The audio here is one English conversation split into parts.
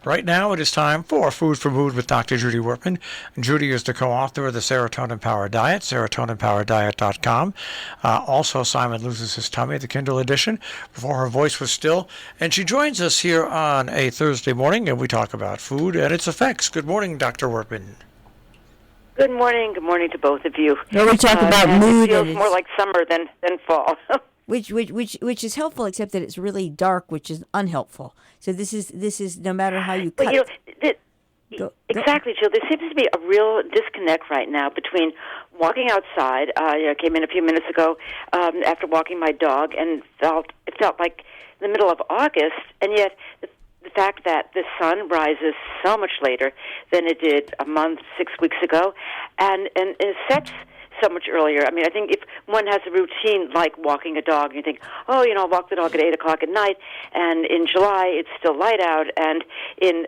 Right now, it is time for Food for Mood with Dr. Judy Wurtman. Judy is the co-author of the Serotonin Power Diet, serotoninpowerdiet.com. Also, Simon Loses His Tummy, the Kindle edition, before her voice was still. And she joins us here on a Thursday morning, and we talk about food and its effects. Good morning, Dr. Wurtman. Good morning. Good morning to both of you. No, we talk about mood. It feels more like summer than fall. Which is helpful, except that it's really dark, which is unhelpful. So this is no matter how you cut. Exactly, Jill. There seems to be a real disconnect right now between walking outside. I came in a few minutes ago after walking my dog, and it felt like the middle of August, and yet the fact that the sun rises so much later than it did a month, 6 weeks ago, and it sets so much earlier. I mean, I think if one has a routine like walking a dog, you think, I'll walk the dog at 8 o'clock at night, and in July it's still light out, and in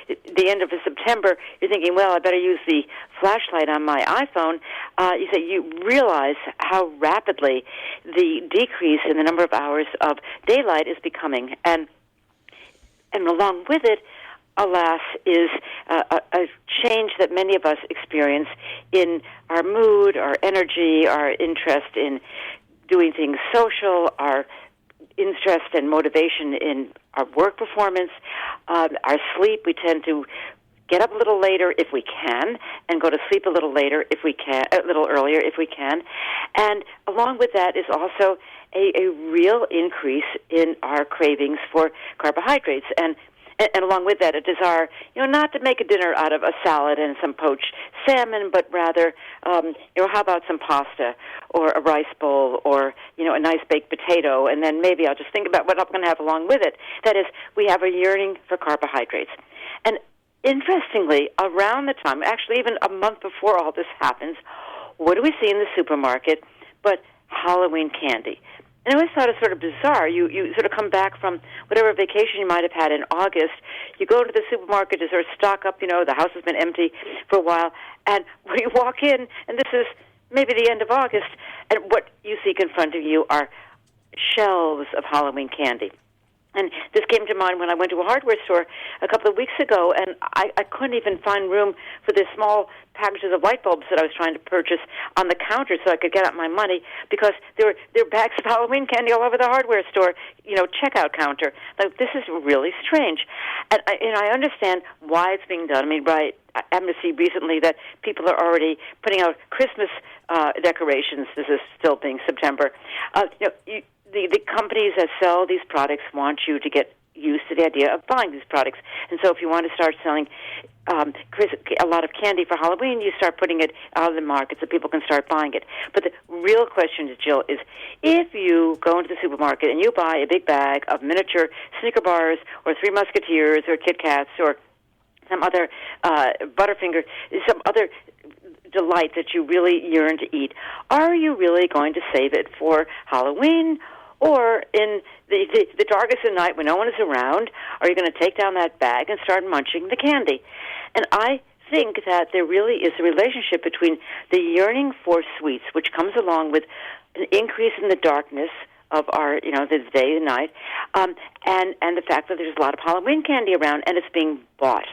the end of September you're thinking, well, I better use the flashlight on my iPhone. You realize how rapidly the decrease in the number of hours of daylight is becoming, and along with it, alas, is a change that many of us experience in our mood, our energy, our interest in doing things social, our interest and motivation in our work performance, our sleep. We tend to get up a little later if we can, and go to sleep a little later if we can, a little earlier if we can. And along with that is also a real increase in our cravings for carbohydrates. And along with that, a desire, not to make a dinner out of a salad and some poached salmon, but rather, how about some pasta or a rice bowl or, a nice baked potato, and then maybe I'll just think about what I'm going to have along with it. That is, we have a yearning for carbohydrates. And interestingly, around the time, actually even a month before all this happens, what do we see in the supermarket but Halloween candy? And I always thought it sort of bizarre. You sort of come back from whatever vacation you might have had in August. You go to the supermarket to sort of stock up, the house has been empty for a while. And you walk in, and this is maybe the end of August, and what you see confronting you are shelves of Halloween candy. And this came to mind when I went to a hardware store a couple of weeks ago, and I couldn't even find room for the small packages of light bulbs that I was trying to purchase on the counter so I could get out my money, because there were bags of Halloween candy all over the hardware store, checkout counter. Like, this is really strange. And I understand why it's being done. I mean, right, I happened to see recently that people are already putting out Christmas decorations. This is still being September. The companies that sell these products want you to get used to the idea of buying these products. And so if you want to start selling a lot of candy for Halloween, you start putting it out of the market so people can start buying it. But the real question, Jill, is if you go into the supermarket and you buy a big bag of miniature Snicker bars or Three Musketeers or Kit Kats or some other Butterfinger, some other delight that you really yearn to eat, are you really going to save it for Halloween? Or in the darkest of night when no one is around, are you going to take down that bag and start munching the candy? And I think that there really is a relationship between the yearning for sweets, which comes along with an increase in the darkness of our, the day and night, and the fact that there's a lot of Halloween candy around and it's being bought.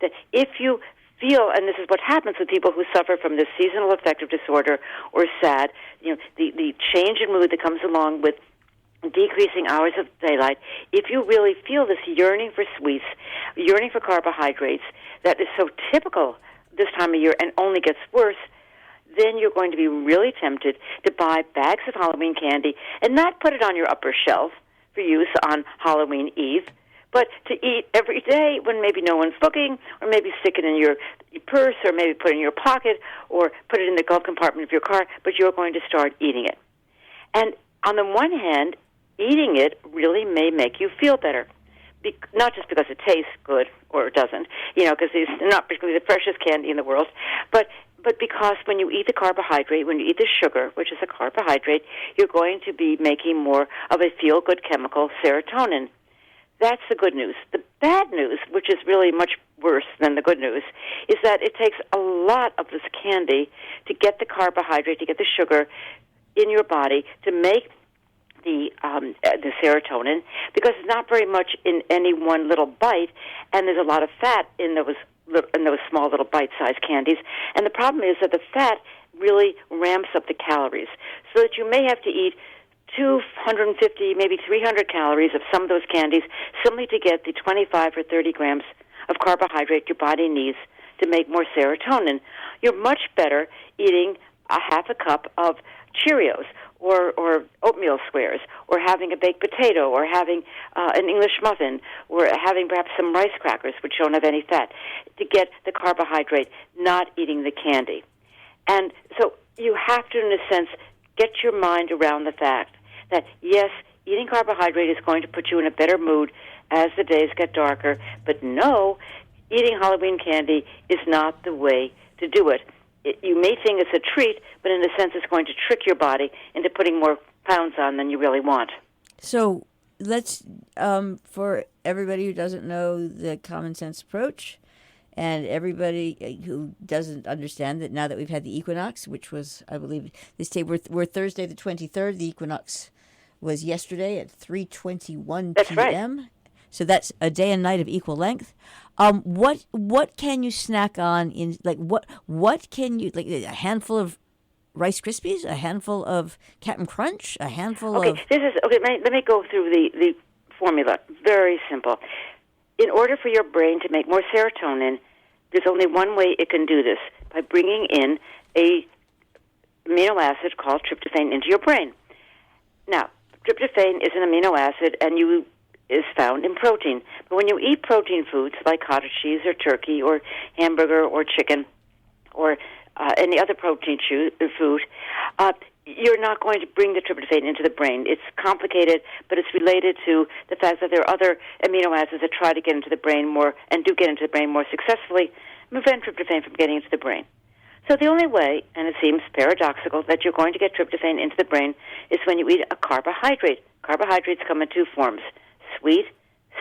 That if you feel, and this is what happens with people who suffer from this seasonal affective disorder or SAD, the change in mood that comes along with decreasing hours of daylight, if you really feel this yearning for sweets, yearning for carbohydrates, that is so typical this time of year and only gets worse, then you're going to be really tempted to buy bags of Halloween candy and not put it on your upper shelf for use on Halloween Eve, but to eat every day when maybe no one's looking, or maybe stick it in your purse, or maybe put it in your pocket, or put it in the glove compartment of your car, but you're going to start eating it. And on the one hand, eating it really may make you feel better, not just because it tastes good or it doesn't, because it's not particularly the freshest candy in the world, but because when you eat the carbohydrate, when you eat the sugar, which is a carbohydrate, you're going to be making more of a feel-good chemical, serotonin. That's the good news. The bad news, which is really much worse than the good news, is that it takes a lot of this candy to get the carbohydrate, to get the sugar in your body, to make the serotonin, because it's not very much in any one little bite, and there's a lot of fat in those small little bite-sized candies. And the problem is that the fat really ramps up the calories, so that you may have to eat 250, maybe 300 calories of some of those candies simply to get the 25 or 30 grams of carbohydrate your body needs to make more serotonin. You're much better eating a half a cup of Cheerios or oatmeal squares, or having a baked potato, or having an English muffin, or having perhaps some rice crackers, which don't have any fat, to get the carbohydrate, not eating the candy. And so you have to, in a sense, get your mind around the fact that, yes, eating carbohydrate is going to put you in a better mood as the days get darker, but no, eating Halloween candy is not the way to do it. You may think it's a treat, but in a sense it's going to trick your body into putting more pounds on than you really want. So let's, for everybody who doesn't know the common sense approach, and everybody who doesn't understand that now that we've had the equinox, which was, I believe, this day, we're Thursday the 23rd, the equinox was yesterday at 3:21 p.m. Right. So that's a day and night of equal length. What can you snack on in, like, what can you, like, a handful of Rice Krispies, a handful of Cap'n Crunch, a handful of... Let me go through the formula. Very simple. In order for your brain to make more serotonin, there's only one way it can do this, by bringing in a amino acid called tryptophan into your brain. Now, tryptophan is an amino acid and is found in protein. But when you eat protein foods like cottage cheese or turkey or hamburger or chicken or any other protein food, you're not going to bring the tryptophan into the brain. It's complicated, but it's related to the fact that there are other amino acids that try to get into the brain more and do get into the brain more successfully, and prevent tryptophan from getting into the brain. So the only way, and it seems paradoxical, that you're going to get tryptophan into the brain is when you eat a carbohydrate. Carbohydrates come in two forms: sweet,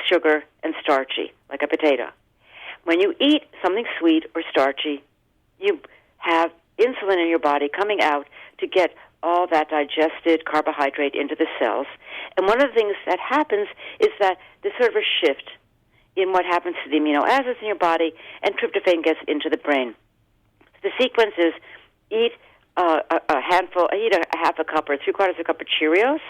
sugar, and starchy, like a potato. When you eat something sweet or starchy, you have insulin in your body coming out to get all that digested carbohydrate into the cells. And one of the things that happens is that there's sort of a shift in what happens to the amino acids in your body, and tryptophan gets into the brain. The sequence is eat a half a cup or 3/4 cup of Cheerios,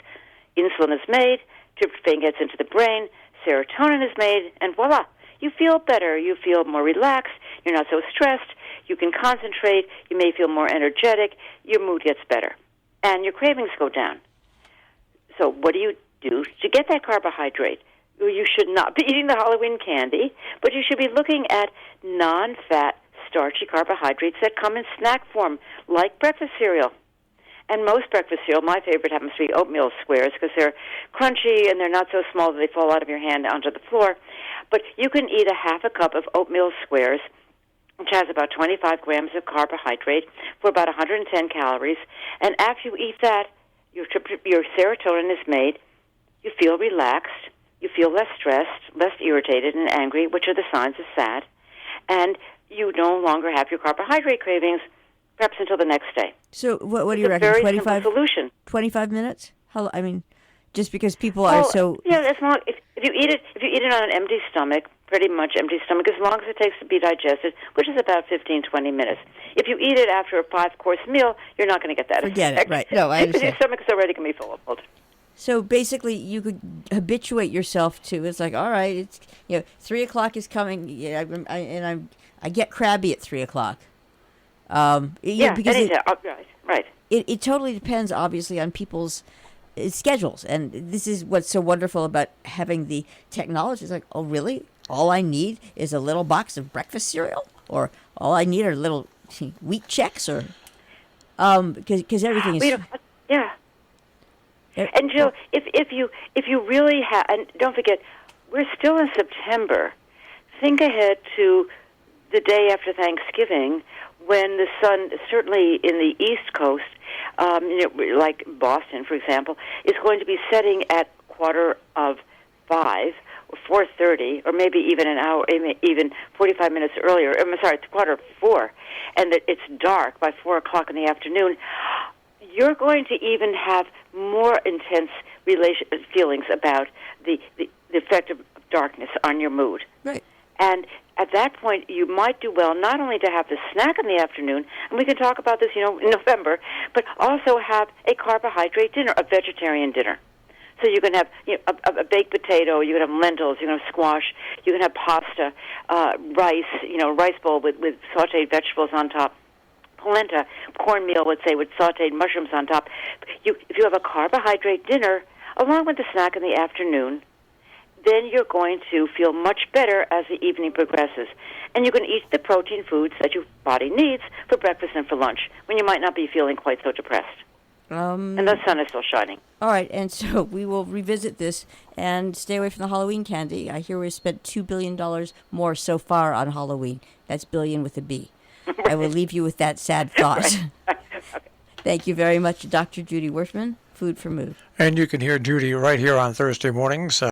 insulin is made, tryptophan gets into the brain, serotonin is made, and voila, you feel better, you feel more relaxed, you're not so stressed, you can concentrate, you may feel more energetic, your mood gets better, and your cravings go down. So what do you do to get that carbohydrate? You should not be eating the Halloween candy, but you should be looking at non-fat, starchy carbohydrates that come in snack form, like breakfast cereal. And most breakfast cereal, my favorite happens to be oatmeal squares, because they're crunchy and they're not so small that they fall out of your hand onto the floor. But you can eat a half a cup of oatmeal squares, which has about 25 grams of carbohydrate for about 110 calories. And after you eat that, your serotonin is made, you feel relaxed, you feel less stressed, less irritated and angry, which are the signs of SAD, and you no longer have your carbohydrate cravings, perhaps until the next day. So what do you It's reckon? a very 25 simple solution. 25 minutes? I mean, just because people are so... Yeah, as long, if you eat it on an empty stomach, pretty much empty stomach, as long as it takes to be digested, which is about 15, 20 minutes. If you eat it after a 5-course meal, you're not going to get that Forget effect. it, right. No, I understand. Your stomach is already going to be full of blood. So basically, you could habituate yourself to, it's like, all right, it's 3 o'clock is coming, I get crabby at 3 o'clock. Because right. It totally depends, obviously, on people's schedules, and this is what's so wonderful about having the technology. It's like, oh, really? All I need is a little box of breakfast cereal, or all I need are little wheat checks, or because everything is. Yeah. And Jill, if you really have, and don't forget, we're still in September. Think ahead to the day after Thanksgiving, when the sun, certainly in the East Coast, like Boston, for example, is going to be setting at 4:45 or 4:30, or maybe even an hour, even 45 minutes earlier. I'm sorry, it's 4:45, and that it's dark by 4 o'clock in the afternoon. you're going to even have more intense feelings about the effect of darkness on your mood. Right. And at that point, you might do well not only to have the snack in the afternoon, and we can talk about this, in November, but also have a carbohydrate dinner, a vegetarian dinner. So you can have a baked potato, you can have lentils, you can have squash, you can have pasta, rice, rice bowl with sautéed vegetables on top, polenta, cornmeal, let's say, with sautéed mushrooms on top. If you have a carbohydrate dinner along with the snack in the afternoon, then you're going to feel much better as the evening progresses. And you can eat the protein foods that your body needs for breakfast and for lunch when you might not be feeling quite so depressed. And the sun is still shining. All right, and so we will revisit this and stay away from the Halloween candy. I hear we've spent $2 billion more so far on Halloween. That's billion with a B. Right. I will leave you with that sad thought. Okay. Thank you very much, Dr. Judy Wurtman, Food for Mood. And you can hear Judy right here on Thursday mornings.